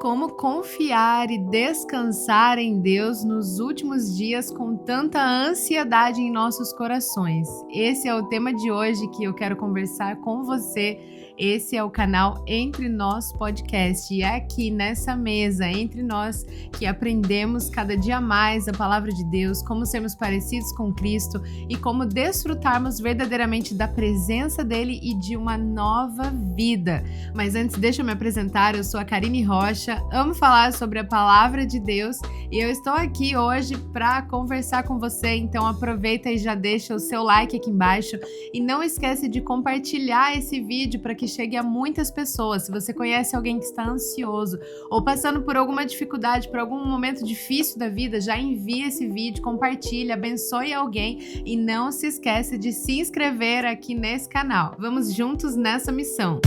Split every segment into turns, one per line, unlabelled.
Como confiar e descansar em Deus nos últimos dias com tanta ansiedade em nossos corações? Esse é o tema de hoje que eu quero conversar com você. Esse é o canal Entre Nós Podcast e é aqui nessa mesa, entre nós, que aprendemos cada dia mais a palavra de Deus, como sermos parecidos com Cristo e como desfrutarmos verdadeiramente da presença dele e de uma nova vida. Mas antes, deixa eu me apresentar, eu sou a Karine Rocha, amo falar sobre a palavra de Deus e eu estou aqui hoje para conversar com você, então aproveita e já deixa o seu like aqui embaixo e não esquece de compartilhar esse vídeo para que chegue a muitas pessoas. Se você conhece alguém que está ansioso ou passando por alguma dificuldade, por algum momento difícil da vida, já envia esse vídeo, compartilha, abençoe alguém e não se esquece de se inscrever aqui nesse canal. Vamos juntos nessa missão.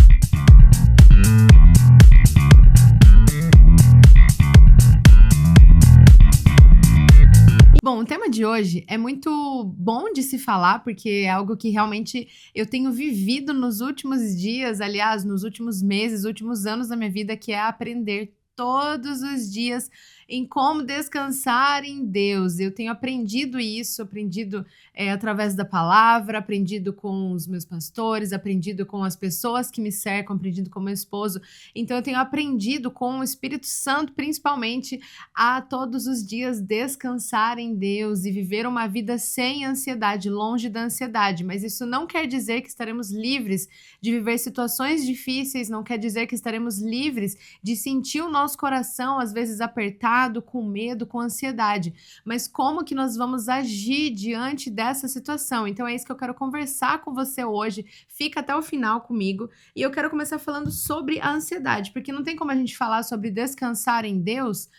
Bom, o tema de hoje é muito bom de se falar, porque é algo que realmente eu tenho vivido nos últimos dias, aliás, nos últimos meses, últimos anos da minha vida, que é aprender todos os dias em como descansar em Deus. Eu tenho aprendido isso, através da palavra, aprendido com os meus pastores, aprendido com as pessoas que me cercam, aprendido com meu esposo. Então eu tenho aprendido com o Espírito Santo, principalmente, a todos os dias descansar em Deus e viver uma vida sem ansiedade, longe da ansiedade. Mas isso não quer dizer que estaremos livres de viver situações difíceis, não quer dizer que estaremos livres de sentir o nosso coração, às vezes, apertado, com medo, com ansiedade, mas como que nós vamos agir diante dessa situação? Então é isso que eu quero conversar com você hoje, fica até o final comigo, e eu quero começar falando sobre a ansiedade, porque não tem como a gente falar sobre descansar em Deus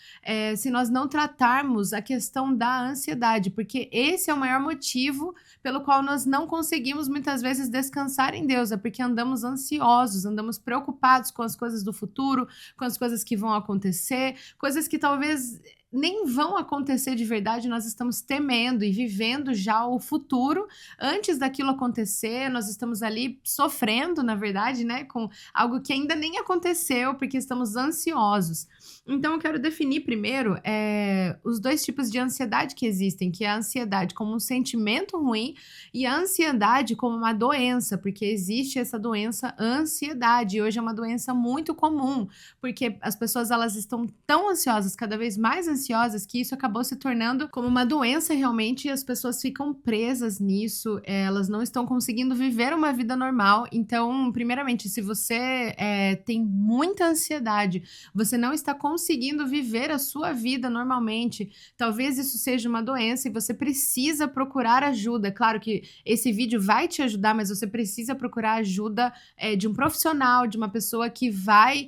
se nós não tratarmos a questão da ansiedade, porque esse é o maior motivo pelo qual nós não conseguimos muitas vezes descansar em Deus, é porque andamos ansiosos, andamos preocupados com as coisas do futuro, com as coisas que vão acontecer, coisas que talvez nem vão acontecer de verdade, nós estamos temendo e vivendo já o futuro antes daquilo acontecer, nós estamos ali sofrendo, na verdade, né, com algo que ainda nem aconteceu, porque estamos ansiosos. Então eu quero definir primeiro os dois tipos de ansiedade que existem, que é a ansiedade como um sentimento ruim e a ansiedade como uma doença, porque existe essa doença ansiedade, e hoje é uma doença muito comum, porque as pessoas elas estão tão ansiosas, cada vez mais ansiosas, que isso acabou se tornando como uma doença realmente, e as pessoas ficam presas nisso, elas não estão conseguindo viver uma vida normal. Então, primeiramente, se você tem muita ansiedade, você não está conseguindo viver a sua vida normalmente, talvez isso seja uma doença e você precisa procurar ajuda. Claro que esse vídeo vai te ajudar, mas você precisa procurar ajuda de um profissional, de uma pessoa que vai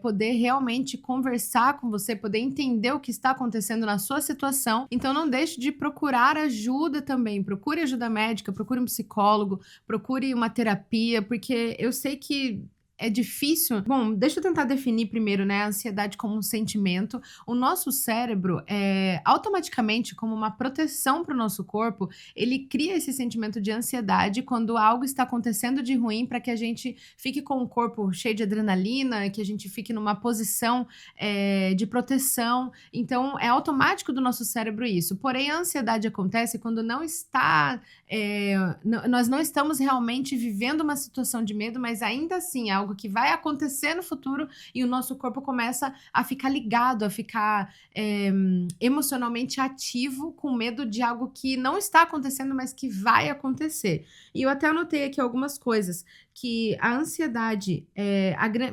poder realmente conversar com você, poder entender o que está acontecendo na sua situação. Então não deixe de procurar ajuda também, procure ajuda médica, procure um psicólogo, procure uma terapia, porque eu sei que é difícil. Bom, deixa eu tentar definir primeiro, né, a ansiedade como um sentimento. O nosso cérebro, automaticamente, como uma proteção para o nosso corpo, ele cria esse sentimento de ansiedade quando algo está acontecendo de ruim, para que a gente fique com o corpo cheio de adrenalina, que a gente fique numa posição de proteção. Então, é automático do nosso cérebro isso. Porém, a ansiedade acontece quando não está... nós não estamos realmente vivendo uma situação de medo, mas ainda assim é algo que vai acontecer no futuro e o nosso corpo começa a ficar ligado, a ficar emocionalmente ativo, com medo de algo que não está acontecendo, mas que vai acontecer. E eu até anotei aqui algumas coisas, que a ansiedade,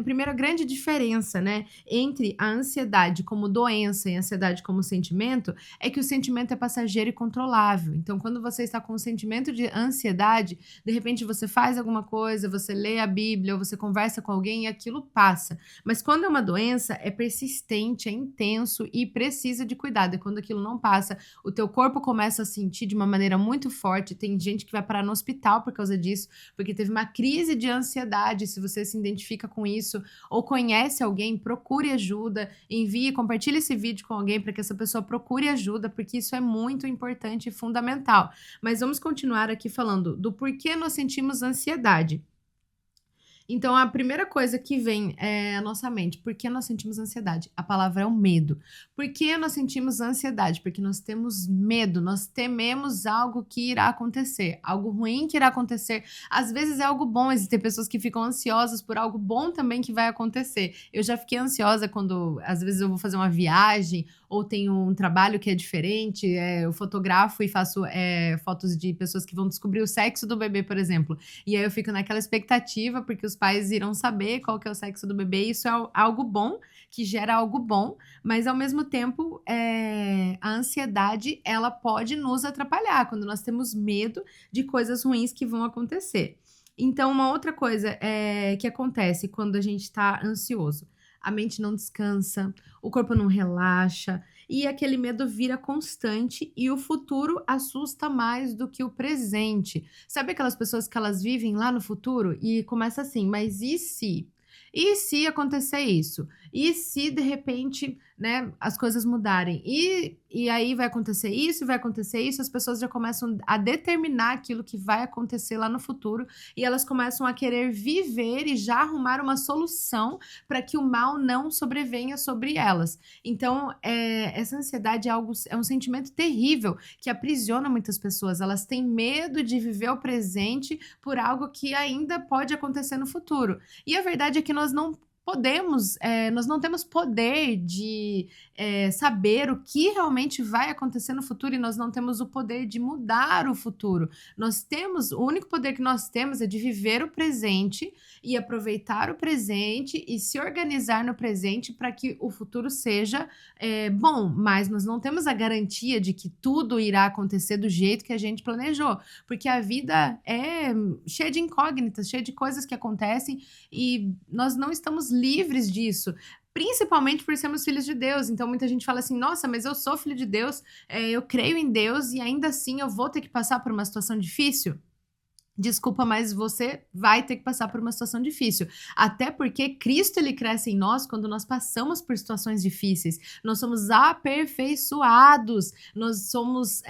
primeira grande diferença, né, entre a ansiedade como doença e a ansiedade como sentimento, é que o sentimento é passageiro e controlável. Então, quando você está com um sentimento de ansiedade, de repente você faz alguma coisa, você lê a Bíblia, ou você conversa com alguém e aquilo passa. Mas quando é uma doença, é persistente, é intenso e precisa de cuidado. E quando aquilo não passa, o teu corpo começa a sentir de uma maneira muito forte. Tem gente que vai parar no hospital por causa disso, porque teve uma crise de ansiedade. Se você se identifica com isso ou conhece alguém, procure ajuda, envie, compartilhe esse vídeo com alguém para que essa pessoa procure ajuda, porque isso é muito importante e fundamental. Mas vamos continuar aqui falando do porquê nós sentimos ansiedade. Então, a primeira coisa que vem é a nossa mente. Por que nós sentimos ansiedade? A palavra é o medo. Por que nós sentimos ansiedade? Porque nós temos medo, nós tememos algo que irá acontecer, algo ruim que irá acontecer. Às vezes é algo bom, existem pessoas que ficam ansiosas por algo bom também que vai acontecer. Eu já fiquei ansiosa quando, às vezes, eu vou fazer uma viagem ou tenho um trabalho que é diferente, eu fotografo e faço fotos de pessoas que vão descobrir o sexo do bebê, por exemplo. E aí eu fico naquela expectativa, porque os pais irão saber qual que é o sexo do bebê, e isso é algo bom, que gera algo bom, mas ao mesmo tempo, a ansiedade, ela pode nos atrapalhar, quando nós temos medo de coisas ruins que vão acontecer. Então, uma outra coisa que acontece quando a gente está ansioso, a mente não descansa, o corpo não relaxa, e aquele medo vira constante e o futuro assusta mais do que o presente. Sabe aquelas pessoas que elas vivem lá no futuro e começa assim, mas e se? E se acontecer isso? E se de repente, né, as coisas mudarem? E aí vai acontecer isso, vai acontecer isso, as pessoas já começam a determinar aquilo que vai acontecer lá no futuro e elas começam a querer viver e já arrumar uma solução para que o mal não sobrevenha sobre elas. Então, essa ansiedade é um sentimento terrível que aprisiona muitas pessoas. Elas têm medo de viver o presente por algo que ainda pode acontecer no futuro. E a verdade é que nós não temos poder de saber o que realmente vai acontecer no futuro e nós não temos o poder de mudar o futuro. O único poder que nós temos é de viver o presente e aproveitar o presente e se organizar no presente para que o futuro seja bom, mas nós não temos a garantia de que tudo irá acontecer do jeito que a gente planejou, porque a vida é cheia de incógnitas, cheia de coisas que acontecem e nós não estamos livres disso. Principalmente por sermos filhos de Deus. Então, muita gente fala assim: nossa, mas eu sou filho de Deus, eu creio em Deus e ainda assim eu vou ter que passar por uma situação difícil. Desculpa, mas você vai ter que passar por uma situação difícil. Até porque Cristo, ele cresce em nós quando nós passamos por situações difíceis. Nós somos aperfeiçoados, nós somos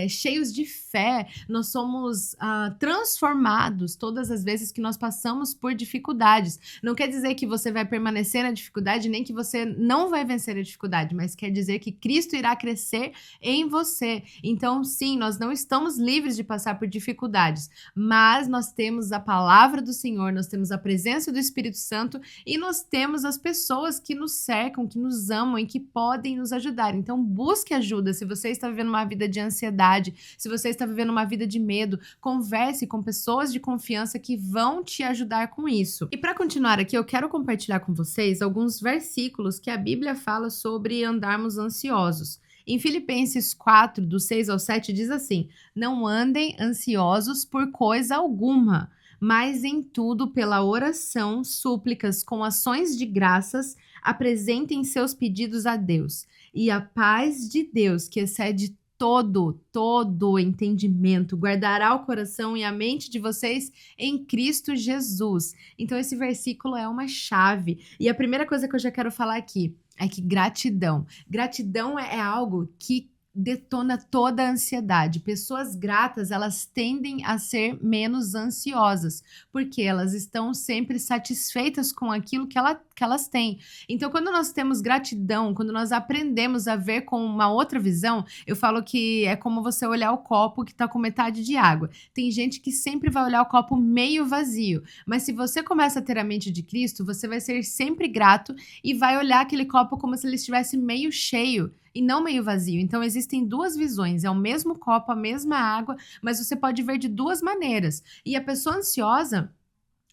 cheios de fé, nós somos transformados todas as vezes que nós passamos por dificuldades. Não quer dizer que você vai permanecer na dificuldade, nem que você não vai vencer a dificuldade, mas quer dizer que Cristo irá crescer em você. Então, sim, nós não estamos livres de passar por dificuldades, mas nós temos a palavra do Senhor, nós temos a presença do Espírito Santo e nós temos as pessoas que nos cercam, que nos amam e que podem nos ajudar. Então, busque ajuda. Se você está vivendo uma vida de ansiedade, se você está vivendo uma vida de medo, converse com pessoas de confiança que vão te ajudar com isso. E para continuar aqui, eu quero compartilhar com vocês alguns versículos que a Bíblia fala sobre andarmos ansiosos. Em Filipenses 4, do 6 ao 7, diz assim: não andem ansiosos por coisa alguma, mas em tudo, pela oração, súplicas, com ações de graças, apresentem seus pedidos a Deus. E a paz de Deus, que excede todo entendimento, guardará o coração e a mente de vocês em Cristo Jesus. Então, esse versículo é uma chave. E a primeira coisa que eu já quero falar aqui é que gratidão. Gratidão é algo que detona toda a ansiedade. Pessoas gratas, elas tendem a ser menos ansiosas, porque elas estão sempre satisfeitas com aquilo que elas têm. Então, quando nós temos gratidão, quando nós aprendemos a ver com uma outra visão, eu falo que é como você olhar o copo que está com metade de água. Tem gente que sempre vai olhar o copo meio vazio, mas se você começa a ter a mente de Cristo, você vai ser sempre grato e vai olhar aquele copo como se ele estivesse meio cheio e não meio vazio. Então, existem duas visões, é o mesmo copo, a mesma água, mas você pode ver de duas maneiras. E a pessoa ansiosa,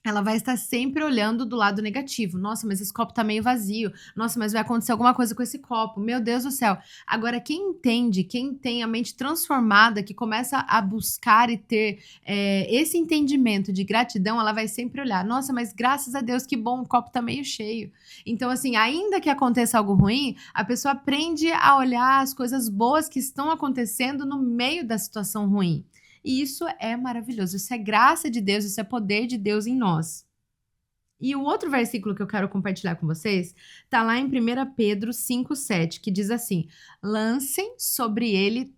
ela vai estar sempre olhando do lado negativo. Nossa, mas esse copo tá meio vazio. Nossa, mas vai acontecer alguma coisa com esse copo. Meu Deus do céu. Agora, quem entende, quem tem a mente transformada, que começa a buscar e ter esse entendimento de gratidão, ela vai sempre olhar. Nossa, mas graças a Deus, que bom, o copo tá meio cheio. Então, assim, ainda que aconteça algo ruim, a pessoa aprende a olhar as coisas boas que estão acontecendo no meio da situação ruim. E isso é maravilhoso, isso é graça de Deus, isso é poder de Deus em nós. E o outro versículo que eu quero compartilhar com vocês está lá em 1 Pedro 5,7, que diz assim: lancem sobre ele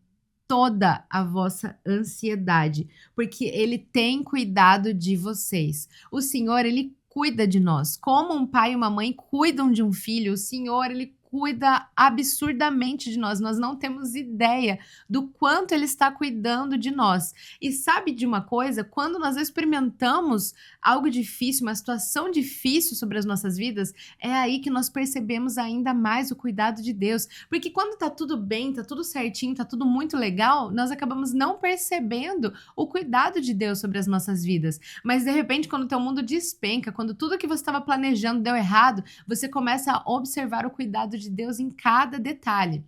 toda a vossa ansiedade, porque ele tem cuidado de vocês. O Senhor, ele cuida de nós. Como um pai e uma mãe cuidam de um filho, o Senhor, ele cuida absurdamente de nós. Nós não temos ideia do quanto ele está cuidando de nós. E sabe de uma coisa? Quando nós experimentamos algo difícil, uma situação difícil sobre as nossas vidas, é aí que nós percebemos ainda mais o cuidado de Deus. Porque quando tá tudo bem, tá tudo certinho, tá tudo muito legal, nós acabamos não percebendo o cuidado de Deus sobre as nossas vidas. Mas de repente, quando o teu mundo despenca, quando tudo que você estava planejando deu errado, você começa a observar o cuidado de Deus em cada detalhe.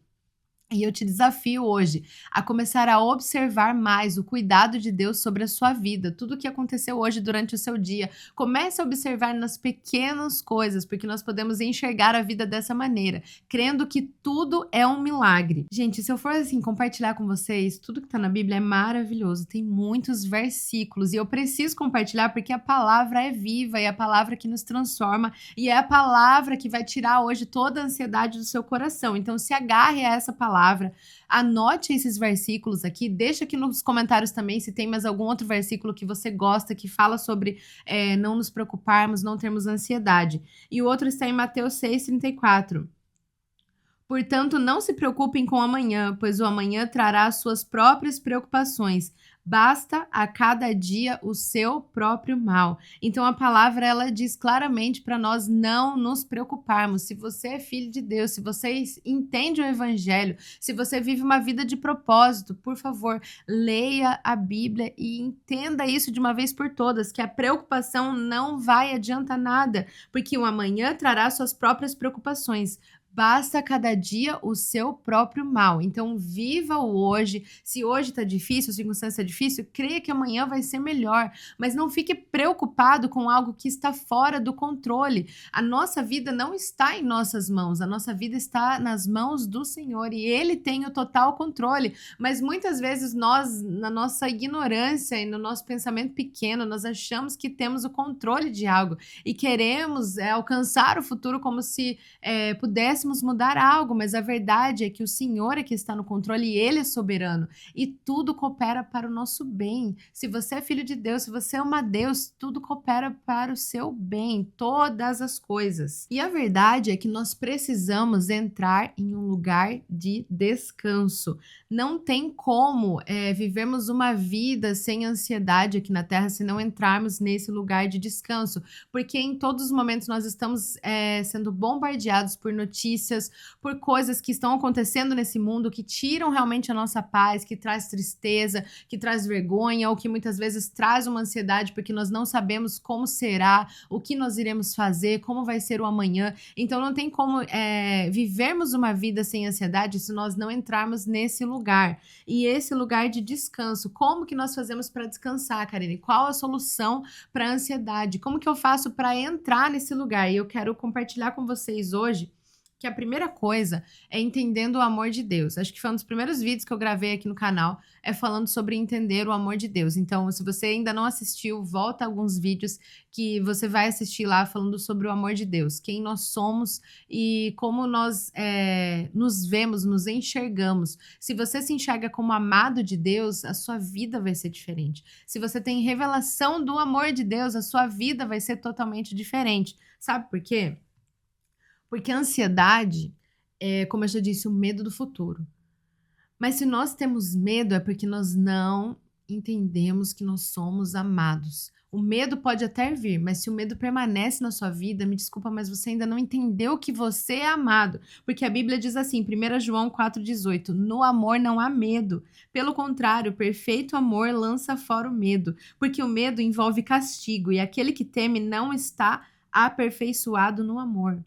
E eu te desafio hoje a começar a observar mais o cuidado de Deus sobre a sua vida, tudo o que aconteceu hoje durante o seu dia. Comece a observar nas pequenas coisas, porque nós podemos enxergar a vida dessa maneira, crendo que tudo é um milagre. Gente, se eu for assim compartilhar com vocês, tudo que tá na Bíblia é maravilhoso, tem muitos versículos e eu preciso compartilhar porque a palavra é viva e é a palavra que nos transforma e é a palavra que vai tirar hoje toda a ansiedade do seu coração. Então se agarre a essa palavra, anote esses versículos aqui, deixa aqui nos comentários também se tem mais algum outro versículo que você gosta, que fala sobre não nos preocuparmos, não termos ansiedade. E o outro está em Mateus 6,34. Portanto, não se preocupem com o amanhã, pois o amanhã trará as suas próprias preocupações. Basta a cada dia o seu próprio mal. Então a palavra ela diz claramente para nós não nos preocuparmos. Se você é filho de Deus, se você entende o evangelho, se você vive uma vida de propósito, por favor, leia a Bíblia e entenda isso de uma vez por todas, que a preocupação não vai adiantar nada, porque o amanhã trará suas próprias preocupações. Basta cada dia o seu próprio mal. Então, viva o hoje. Se hoje tá difícil, a circunstância é difícil, creia que amanhã vai ser melhor. Mas não fique preocupado com algo que está fora do controle. A nossa vida não está em nossas mãos. A nossa vida está nas mãos do Senhor e Ele tem o total controle. Mas muitas vezes nós, na nossa ignorância e no nosso pensamento pequeno, nós achamos que temos o controle de algo e queremos alcançar o futuro como se pudéssemos mudar algo, mas a verdade é que o Senhor é que está no controle e Ele é soberano e tudo coopera para o nosso bem. Se você é filho de Deus, se você ama Deus, tudo coopera para o seu bem, todas as coisas. E a verdade é que nós precisamos entrar em um lugar de descanso. Não tem como vivermos uma vida sem ansiedade aqui na Terra se não entrarmos nesse lugar de descanso, porque em todos os momentos nós estamos sendo bombardeados por notícias, por coisas que estão acontecendo nesse mundo que tiram realmente a nossa paz, que traz tristeza, que traz vergonha, ou que muitas vezes traz uma ansiedade porque nós não sabemos como será, o que nós iremos fazer, como vai ser o amanhã. Então não tem como vivermos uma vida sem ansiedade se nós não entrarmos nesse lugar. E esse lugar de descanso, como que nós fazemos para descansar, Karine? Qual a solução para a ansiedade? Como que eu faço para entrar nesse lugar? E eu quero compartilhar com vocês hoje que a primeira coisa é entendendo o amor de Deus. Acho que foi um dos primeiros vídeos que eu gravei aqui no canal, falando sobre entender o amor de Deus. Então, se você ainda não assistiu, volta a alguns vídeos que você vai assistir lá falando sobre o amor de Deus, quem nós somos e como nós nos vemos, nos enxergamos. Se você se enxerga como amado de Deus, a sua vida vai ser diferente. Se você tem revelação do amor de Deus, a sua vida vai ser totalmente diferente. Sabe por quê? Porque a ansiedade é, como eu já disse, o medo do futuro. Mas se nós temos medo é porque nós não entendemos que nós somos amados. O medo pode até vir, mas se o medo permanece na sua vida, me desculpa, mas você ainda não entendeu que você é amado. Porque a Bíblia diz assim, 1 João 4,18, no amor não há medo. Pelo contrário, o perfeito amor lança fora o medo, porque o medo envolve castigo e aquele que teme não está aperfeiçoado no amor.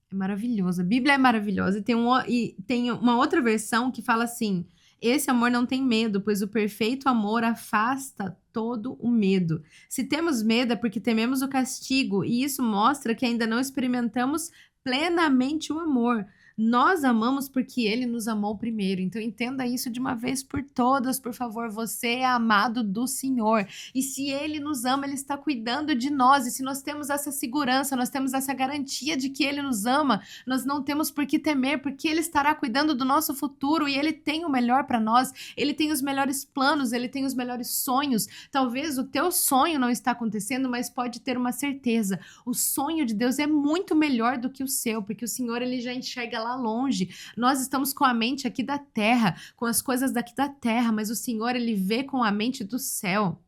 É maravilhoso. A Bíblia é maravilhosa. E tem uma outra versão que fala assim: esse amor não tem medo, pois o perfeito amor afasta todo o medo. Se temos medo é porque tememos o castigo, e isso mostra que ainda não experimentamos plenamente o amor. Nós amamos porque ele nos amou primeiro. Então entenda isso de uma vez por todas, por favor. Você é amado do Senhor. E se ele nos ama, ele está cuidando de nós. E se nós temos essa segurança, nós temos essa garantia de que ele nos ama, nós não temos por que temer, porque ele estará cuidando do nosso futuro e ele tem o melhor para nós. Ele tem os melhores planos, ele tem os melhores sonhos. Talvez o teu sonho não está acontecendo, mas pode ter uma certeza. O sonho de Deus é muito melhor do que o seu, porque o Senhor ele já enxerga lá longe. Nós estamos com a mente aqui da terra, com as coisas daqui da terra, mas o Senhor ele vê com a mente do céu.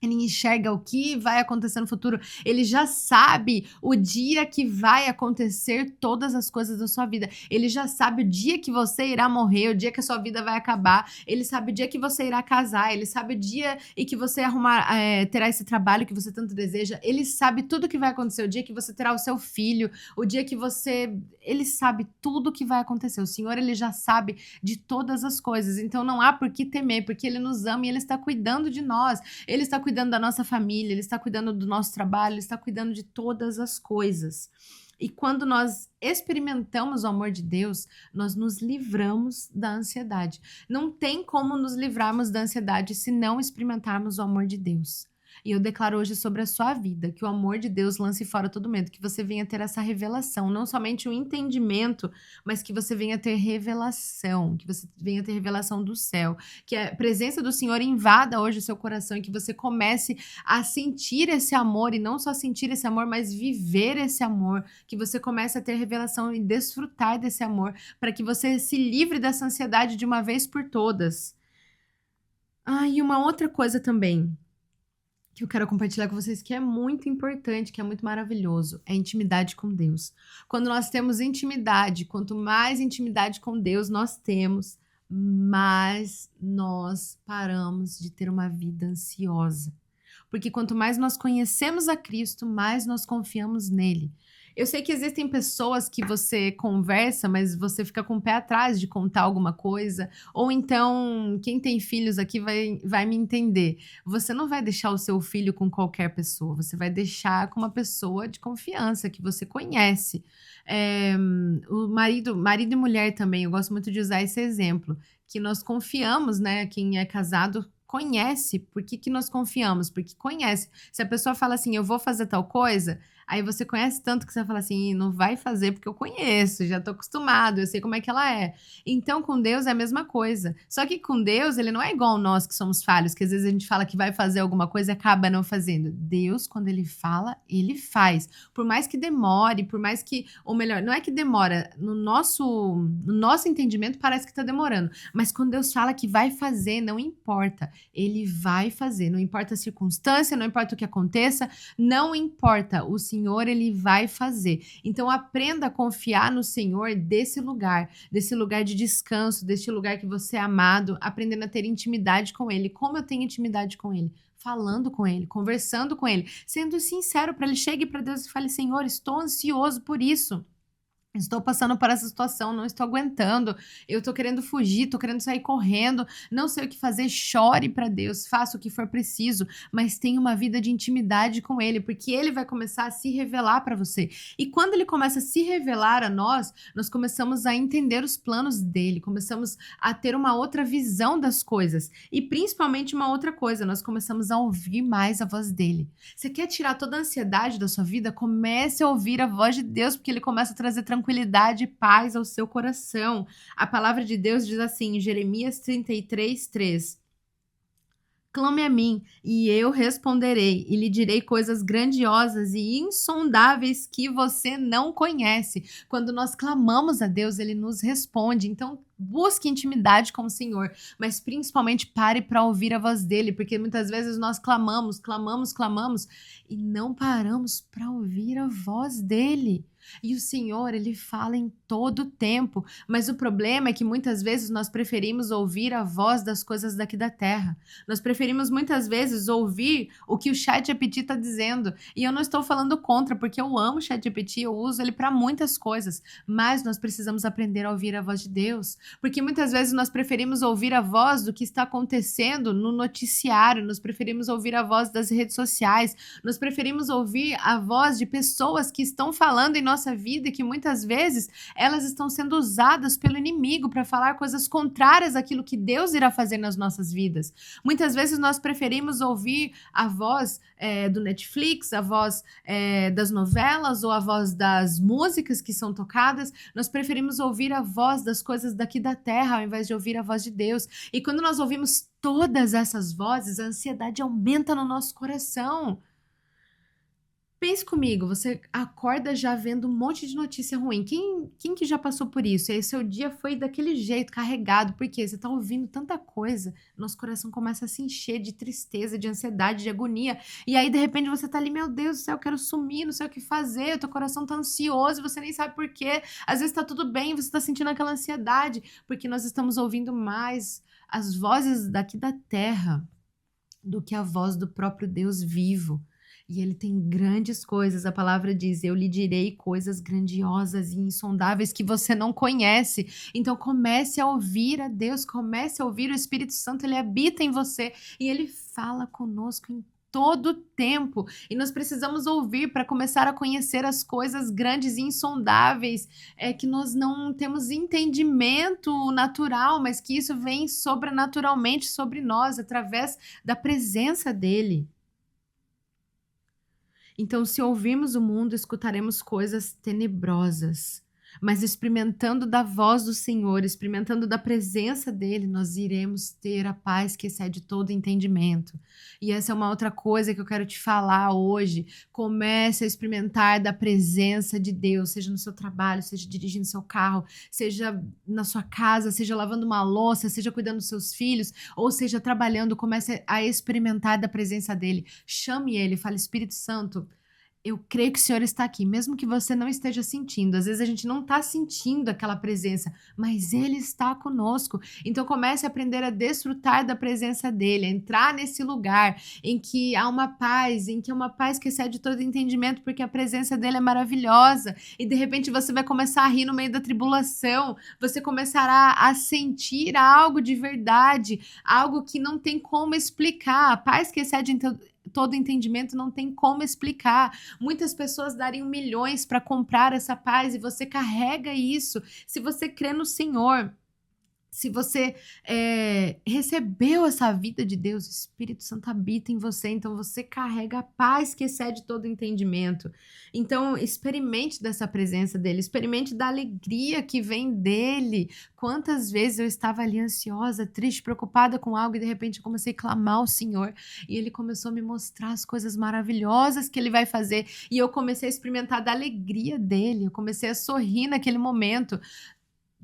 Ele enxerga o que vai acontecer no futuro. Ele já sabe o dia que vai acontecer todas as coisas da sua vida. Ele já sabe o dia que você irá morrer, o dia que a sua vida vai acabar. Ele sabe o dia que você irá casar. Ele sabe o dia em que você terá esse trabalho que você tanto deseja. Ele sabe tudo que vai acontecer. O dia que você terá o seu filho. O dia que você... Ele sabe tudo que vai acontecer. O Senhor, ele já sabe de todas as coisas. Então não há por que temer, porque ele nos ama e ele está cuidando de nós. Ele está cuidando da nossa família, ele está cuidando do nosso trabalho, ele está cuidando de todas as coisas. E quando nós experimentamos o amor de Deus, nós nos livramos da ansiedade. Não tem como nos livrarmos da ansiedade se não experimentarmos o amor de Deus. E eu declaro hoje sobre a sua vida que o amor de Deus lance fora todo medo, que você venha ter essa revelação, não somente o entendimento, mas que você venha ter revelação, que você venha ter revelação do céu, que a presença do Senhor invada hoje o seu coração e que você comece a sentir esse amor e não só sentir esse amor, mas viver esse amor, que você comece a ter revelação e desfrutar desse amor, para que você se livre dessa ansiedade de uma vez por todas. E uma outra coisa também que eu quero compartilhar com vocês, que é muito importante, que é muito maravilhoso, é intimidade com Deus. Quando nós temos intimidade, quanto mais intimidade com Deus nós temos, mais nós paramos de ter uma vida ansiosa. Porque quanto mais nós conhecemos a Cristo, mais nós confiamos nele. Eu sei que existem pessoas que você conversa, mas você fica com o pé atrás de contar alguma coisa. Ou então, quem tem filhos aqui vai me entender. Você não vai deixar o seu filho com qualquer pessoa. Você vai deixar com uma pessoa de confiança, que você conhece. O marido e mulher também, eu gosto muito de usar esse exemplo. Que nós confiamos, né? Quem é casado conhece. Por que nós confiamos? Porque conhece. Se a pessoa fala assim, eu vou fazer tal coisa... Aí você conhece tanto que você fala assim, não vai fazer porque eu conheço, já tô acostumado, eu sei como é que ela é. Então, com Deus é a mesma coisa. Só que com Deus, ele não é igual nós que somos falhos, que às vezes a gente fala que vai fazer alguma coisa e acaba não fazendo. Deus, quando ele fala, ele faz. Por mais que demore, por mais que... Ou melhor, não é que demora. No nosso entendimento parece que tá demorando. Mas quando Deus fala que vai fazer, não importa. Ele vai fazer. Não importa a circunstância, não importa o que aconteça, não importa. O Senhor, ele vai fazer. Então, aprenda a confiar no Senhor desse lugar de descanso, desse lugar que você é amado, aprendendo a ter intimidade com ele. Como eu tenho intimidade com ele? Falando com ele, conversando com ele, sendo sincero para ele. Chegue para Deus e fale, Senhor, estou ansioso por isso. Estou passando por essa situação, não estou aguentando, eu estou querendo fugir, estou querendo sair correndo, não sei o que fazer, chore para Deus, faça o que for preciso, mas tenha uma vida de intimidade com Ele, porque Ele vai começar a se revelar para você. E quando Ele começa a se revelar a nós começamos a entender os planos dEle, começamos a ter uma outra visão das coisas, e principalmente uma outra coisa, nós começamos a ouvir mais a voz dEle. Você quer tirar toda a ansiedade da sua vida? Comece a ouvir a voz de Deus, porque Ele começa a trazer tranquilidade e paz ao seu coração. A palavra de Deus diz assim, em Jeremias 33:3. Clame a mim, e eu responderei, e lhe direi coisas grandiosas e insondáveis que você não conhece. Quando nós clamamos a Deus, Ele nos responde. Então, busque intimidade com o Senhor, mas principalmente pare para ouvir a voz dEle, porque muitas vezes nós clamamos e não paramos para ouvir a voz dEle. E o Senhor, Ele fala em todo o tempo, mas o problema é que muitas vezes nós preferimos ouvir a voz das coisas daqui da terra. Nós preferimos muitas vezes ouvir o que o ChatGPT está dizendo. E eu não estou falando contra, porque eu amo o ChatGPT, eu uso ele para muitas coisas, mas nós precisamos aprender a ouvir a voz de Deus, porque muitas vezes nós preferimos ouvir a voz do que está acontecendo no noticiário, nós preferimos ouvir a voz das redes sociais, nós preferimos ouvir a voz de pessoas que estão falando em nossa nossa vida e que muitas vezes elas estão sendo usadas pelo inimigo para falar coisas contrárias àquilo que Deus irá fazer nas nossas vidas. Muitas vezes nós preferimos ouvir a voz do Netflix, a voz das novelas ou a voz das músicas que são tocadas. Nós preferimos ouvir a voz das coisas daqui da terra ao invés de ouvir a voz de Deus. E quando nós ouvimos todas essas vozes, a ansiedade aumenta no nosso coração. Pense comigo, você acorda já vendo um monte de notícia ruim. Quem que já passou por isso? E aí seu dia foi daquele jeito, carregado. Por quê? Você tá ouvindo tanta coisa, nosso coração começa a se encher de tristeza, de ansiedade, de agonia. E aí, de repente, você tá ali, meu Deus do céu, eu quero sumir, não sei o que fazer, o teu coração tá ansioso, você nem sabe por quê. Às vezes tá tudo bem, você tá sentindo aquela ansiedade, porque nós estamos ouvindo mais as vozes daqui da terra do que a voz do próprio Deus vivo. E ele tem grandes coisas, a palavra diz, eu lhe direi coisas grandiosas e insondáveis que você não conhece. Então comece a ouvir a Deus, comece a ouvir o Espírito Santo, ele habita em você e ele fala conosco em todo o tempo. E nós precisamos ouvir para começar a conhecer as coisas grandes e insondáveis, que nós não temos entendimento natural, mas que isso vem sobrenaturalmente sobre nós, através da presença dele. Então, se ouvirmos o mundo, escutaremos coisas tenebrosas. Mas experimentando da voz do Senhor, experimentando da presença dele, nós iremos ter a paz que excede todo entendimento. E essa é uma outra coisa que eu quero te falar hoje. Comece a experimentar da presença de Deus, seja no seu trabalho, seja dirigindo seu carro, seja na sua casa, seja lavando uma louça, seja cuidando dos seus filhos, ou seja trabalhando. Comece a experimentar da presença dele. Chame ele, fale, Espírito Santo, eu creio que o Senhor está aqui, mesmo que você não esteja sentindo. Às vezes a gente não está sentindo aquela presença, mas Ele está conosco. Então comece a aprender a desfrutar da presença dEle, a entrar nesse lugar em que há uma paz, em que é uma paz que excede todo entendimento, porque a presença dEle é maravilhosa. E de repente você vai começar a rir no meio da tribulação, você começará a sentir algo de verdade, algo que não tem como explicar. A paz que excede todo entendimento não tem como explicar. Muitas pessoas dariam milhões para comprar essa paz e você carrega isso. Se você crê no Senhor, se você recebeu essa vida de Deus, o Espírito Santo habita em você, então você carrega a paz que excede todo entendimento. Então experimente dessa presença dele, experimente da alegria que vem dele. Quantas vezes eu estava ali ansiosa, triste, preocupada com algo e de repente eu comecei a clamar ao Senhor e ele começou a me mostrar as coisas maravilhosas que ele vai fazer e eu comecei a experimentar da alegria dele, eu comecei a sorrir naquele momento.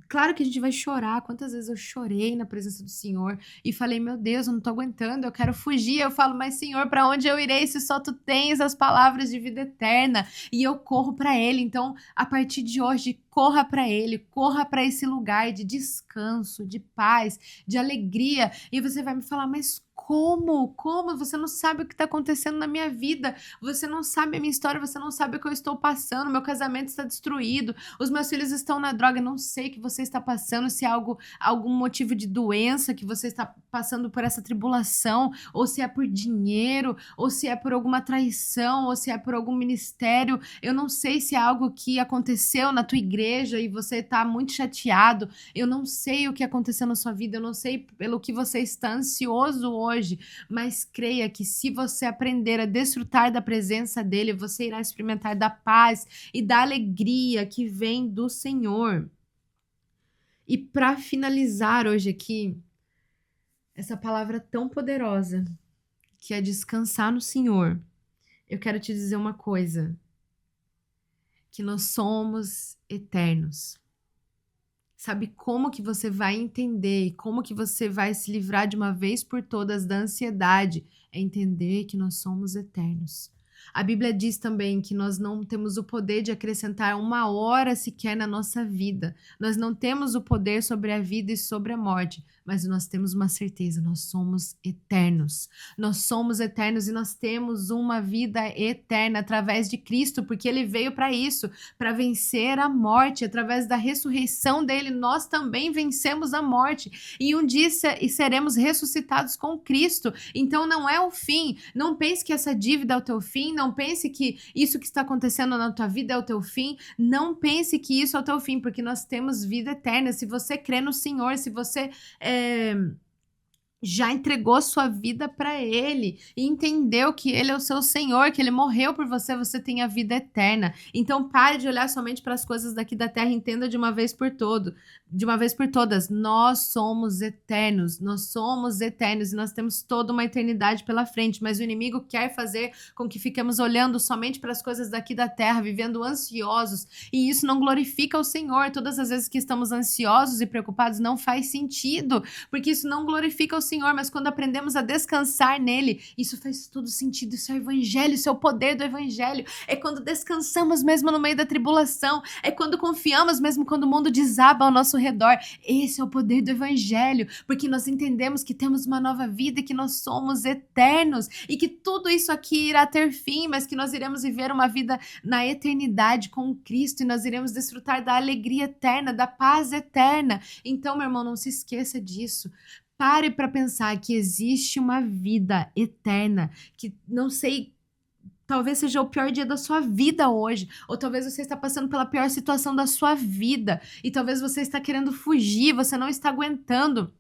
Claro que a gente vai chorar. Quantas vezes eu chorei na presença do Senhor e falei, meu Deus, eu não tô aguentando, eu quero fugir. Eu falo, mas Senhor, para onde eu irei se só tu tens as palavras de vida eterna? E eu corro para ele. Então, a partir de hoje, corra para ele, corra para esse lugar de descanso, de paz, de alegria. E você vai me falar, mas como? Como? Você não sabe o que está acontecendo na minha vida. Você não sabe a minha história, você não sabe o que eu estou passando. Meu casamento está destruído, os meus filhos estão na droga. Eu não sei o que você está passando, se é algum motivo de doença que você está passando por essa tribulação, ou se é por dinheiro, ou se é por alguma traição, ou se é por algum ministério. Eu não sei se é algo que aconteceu na tua igreja e você está muito chateado. Eu não sei o que aconteceu na sua vida, eu não sei pelo que você está ansioso hoje, mas creia que se você aprender a desfrutar da presença dele, você irá experimentar da paz e da alegria que vem do Senhor. E para finalizar hoje aqui, essa palavra tão poderosa, que é descansar no Senhor, eu quero te dizer uma coisa, que nós somos eternos. Sabe como que você vai entender e como que você vai se livrar de uma vez por todas da ansiedade? É entender que nós somos eternos. A Bíblia diz também que nós não temos o poder de acrescentar uma hora sequer na nossa vida. Nós não temos o poder sobre a vida e sobre a morte, mas nós temos uma certeza, nós somos eternos. Nós somos eternos e nós temos uma vida eterna através de Cristo, porque Ele veio para isso, para vencer a morte. Através da ressurreição dele, nós também vencemos a morte. E um dia seremos ressuscitados com Cristo. Então não é o fim. Não pense que essa dívida é o teu fim. não pense que isso que está acontecendo na tua vida é o teu fim, não pense que isso é o teu fim, porque nós temos vida eterna. Se você crê no Senhor, se você já entregou sua vida para Ele e entendeu que Ele é o seu Senhor, que Ele morreu por você, você tem a vida eterna. Então pare de olhar somente para as coisas daqui da terra, entenda de uma vez por todas, nós somos eternos e nós temos toda uma eternidade pela frente, mas o inimigo quer fazer com que fiquemos olhando somente para as coisas daqui da terra, vivendo ansiosos, e isso não glorifica o Senhor. Todas as vezes que estamos ansiosos e preocupados não faz sentido, porque isso não glorifica o Senhor, mas quando aprendemos a descansar nele, isso faz todo sentido. Isso é o evangelho, isso é o poder do evangelho. É quando descansamos mesmo no meio da tribulação, é quando confiamos mesmo quando o mundo desaba ao nosso redor. Esse é o poder do evangelho, porque nós entendemos que temos uma nova vida e que nós somos eternos e que tudo isso aqui irá ter fim, mas que nós iremos viver uma vida na eternidade com Cristo e nós iremos desfrutar da alegria eterna, da paz eterna. Então, meu irmão, não se esqueça disso. Pare para pensar que existe uma vida eterna, que não sei, talvez seja o pior dia da sua vida hoje, ou talvez você está passando pela pior situação da sua vida, e talvez você está querendo fugir, você não está aguentando.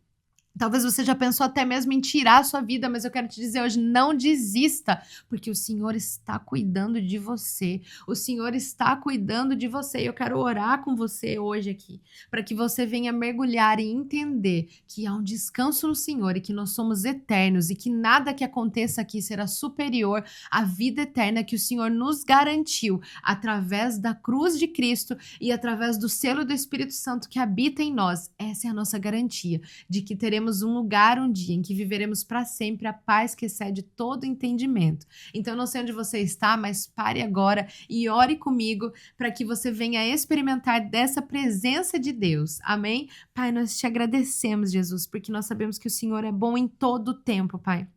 Talvez você já pensou até mesmo em tirar a sua vida, mas eu quero te dizer hoje, não desista, porque o Senhor está cuidando de você. O Senhor está cuidando de você. E eu quero orar com você hoje aqui, para que você venha mergulhar e entender que há um descanso no Senhor e que nós somos eternos e que nada que aconteça aqui será superior à vida eterna que o Senhor nos garantiu através da cruz de Cristo e através do selo do Espírito Santo que habita em nós. Essa é a nossa garantia de que teremos um lugar um dia em que viveremos para sempre a paz que excede todo entendimento. Então, eu não sei onde você está, mas pare agora e ore comigo para que você venha experimentar dessa presença de Deus. Amém? Pai, nós te agradecemos, Jesus, porque nós sabemos que o Senhor é bom em todo o tempo, Pai.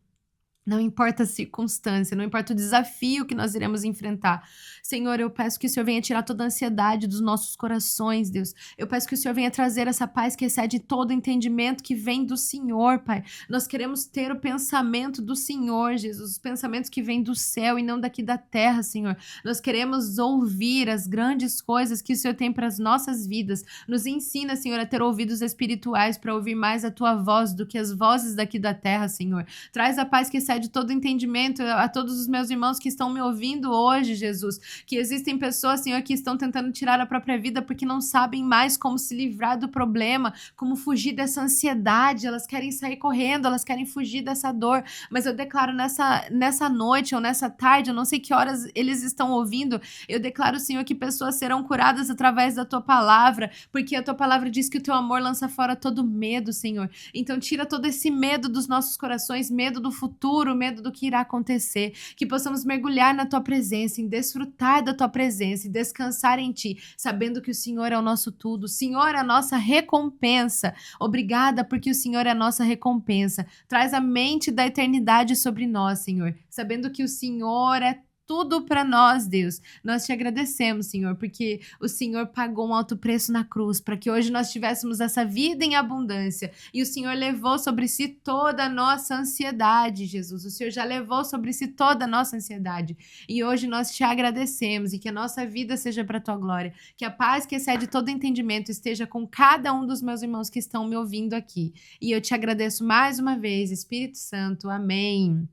Não importa a circunstância, não importa o desafio que nós iremos enfrentar. Senhor, eu peço que o Senhor venha tirar toda a ansiedade dos nossos corações, Deus. Eu peço que o Senhor venha trazer essa paz que excede todo entendimento que vem do Senhor, Pai. Nós queremos ter o pensamento do Senhor, Jesus, os pensamentos que vêm do céu e não daqui da terra, Senhor. Nós queremos ouvir as grandes coisas que o Senhor tem para as nossas vidas. Nos ensina, Senhor, a ter ouvidos espirituais para ouvir mais a Tua voz do que as vozes daqui da terra, Senhor. Traz a paz que excede todo entendimento a todos os meus irmãos que estão me ouvindo hoje, Jesus, que existem pessoas, Senhor, que estão tentando tirar a própria vida porque não sabem mais como se livrar do problema, como fugir dessa ansiedade, elas querem sair correndo, elas querem fugir dessa dor, mas eu declaro nessa noite ou nessa tarde, eu não sei que horas eles estão ouvindo, eu declaro, Senhor, que pessoas serão curadas através da Tua palavra, porque a Tua palavra diz que o Teu amor lança fora todo medo, Senhor. Então tira todo esse medo dos nossos corações, medo do futuro, medo do que irá acontecer, que possamos mergulhar na Tua presença, em desfrutar da Tua presença e descansar em Ti, sabendo que o Senhor é o nosso tudo, o Senhor é a nossa recompensa. Obrigada porque o Senhor é a nossa recompensa. Traz a mente da eternidade sobre nós, Senhor, sabendo que o Senhor é tudo para nós, Deus. Nós te agradecemos, Senhor, porque o Senhor pagou um alto preço na cruz para que hoje nós tivéssemos essa vida em abundância. E o Senhor levou sobre si toda a nossa ansiedade, Jesus. O Senhor já levou sobre si toda a nossa ansiedade. E hoje nós te agradecemos e que a nossa vida seja para a Tua glória. Que a paz que excede todo entendimento esteja com cada um dos meus irmãos que estão me ouvindo aqui. E eu te agradeço mais uma vez, Espírito Santo. Amém.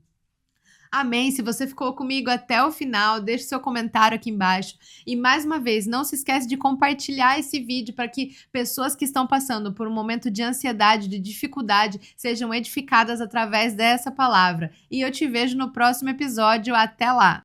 Amém. Se você ficou comigo até o final, deixe seu comentário aqui embaixo. E mais uma vez, não se esquece de compartilhar esse vídeo para que pessoas que estão passando por um momento de ansiedade, de dificuldade, sejam edificadas através dessa palavra. E eu te vejo no próximo episódio. Até lá!